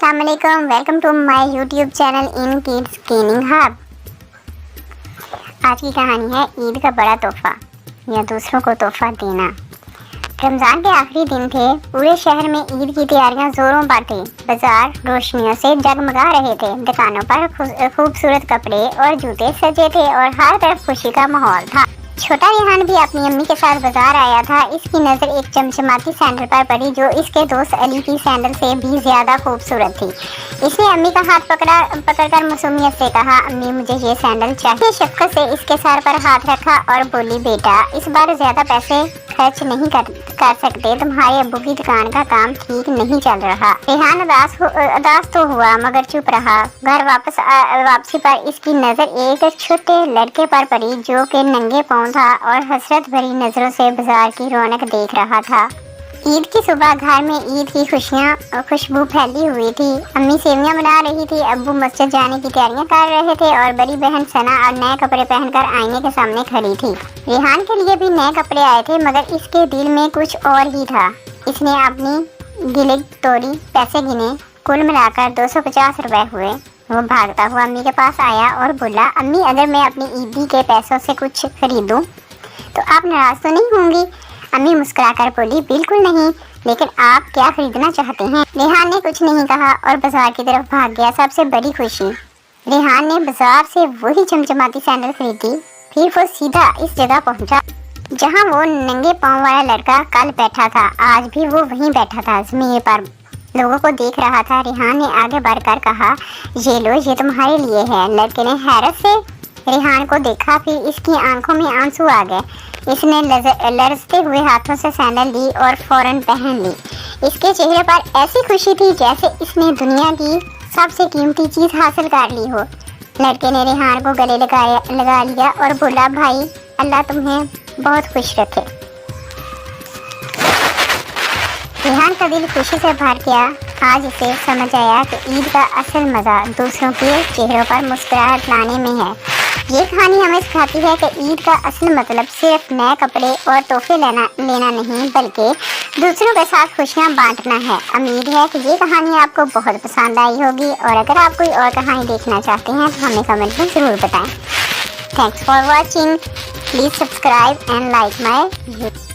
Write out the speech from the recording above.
अस्सलाम वालेकुम, welcome to my YouTube channel in kids cleaning hub. आज की कहानी है ईद का बड़ा तोहफा या दूसरों को तोहफा देना। रमज़ान के आखिरी दिन थे। पूरे शहर में ईद की तैयारियां जोरों पर थी। बाजार रोशनियों से जगमगा रहे थे। दुकानों पर खूबसूरत कपड़े और जूते सजे थे और हर तरफ खुशी का माहौल था। छोटा रेहान भी अपनी अम्मी के साथ बाजार आया था। इसकी नज़र एक चमचमाती सैंडल पर पड़ी जो इसके दोस्त अली की सैंडल से भी ज्यादा खूबसूरत थी। इसने अम्मी का हाथ पकड़कर मासूमियत से कहा, अम्मी मुझे ये सैंडल चाहिए। शफकत से इसके सर पर हाथ रखा और बोली, बेटा इस बार ज्यादा पैसे खर्च नहीं कर सकते। तुम्हारे अब्बू की दुकान का काम ठीक नहीं चल रहा। रेहान उदास तो हुआ मगर चुप रहा। घर वापसी पर इसकी नजर एक छोटे लड़के पर पड़ी जो कि नंगे पाँव था और हसरत भरी नजरों से बाजार की रौनक देख रहा था। ईद की सुबह घर में ईद की खुशबू फैली हुई थी। अम्मी सेवियां बना रही थी, अब्बू मस्जिद जाने की तैयारियां कर रहे थे और बड़ी बहन सना और नए कपड़े पहनकर आईने के सामने खड़ी थी। रेहान के लिए भी नए कपड़े आए थे मगर इसके दिल में कुछ और ही था। इसने अपनी गिले तोड़ी पैसे गिने, कुल मिलाकर 250 रुपए हुए। वो भागता हुआ अम्मी के पास आया और बोला, अम्मी अगर मैं अपनी ईदी के पैसों से कुछ खरीदूं तो आप नाराज तो नहीं होंगी? अम्मी मुस्कुराकर बोली, बिल्कुल नहीं, लेकिन आप क्या खरीदना चाहते हैं? रेहान ने कुछ नहीं कहा और बाजार की तरफ भाग गया। सबसे बड़ी खुशी, रेहान ने बाजार से वही चमचमाती सैंडल खरीदी। फिर वो सीधा इस जगह पहुंचा जहां वो नंगे पाँव वाला लड़का कल बैठा था। आज भी वो वहीं बैठा था, जमीन पर लोगों को देख रहा था। रेहान ने आगे बढ़कर कहा, ये लो, ये तुम्हारे लिए है। लड़के ने हैरत से रेहान को देखा, फिर इसकी आंखों में आंसू आ गए। इसने लरजते हुए हाथों से सैंडल ली और फौरन पहन ली। इसके चेहरे पर ऐसी खुशी थी जैसे इसने दुनिया की सबसे कीमती चीज़ हासिल कर ली हो। लड़के ने रेहान को गले लगा लिया और बोला, भाई अल्लाह तुम्हें बहुत खुश रखे। रेहान का दिल खुशी से भर गया। आज इसे समझ आया कि ईद का असल मज़ा दूसरों के चेहरों पर मुस्कुराहट लाने में है। ये कहानी हमें सिखाती है कि ईद का असल मतलब सिर्फ नए कपड़े और तोहफे लेना नहीं, बल्कि दूसरों के साथ खुशियाँ बांटना है। उम्मीद है कि ये कहानी आपको बहुत पसंद आई होगी और अगर आप कोई और कहानी देखना चाहते हैं तो हमें कमेंट में ज़रूर बताएं। Thanks for watching. Please subscribe and like my video.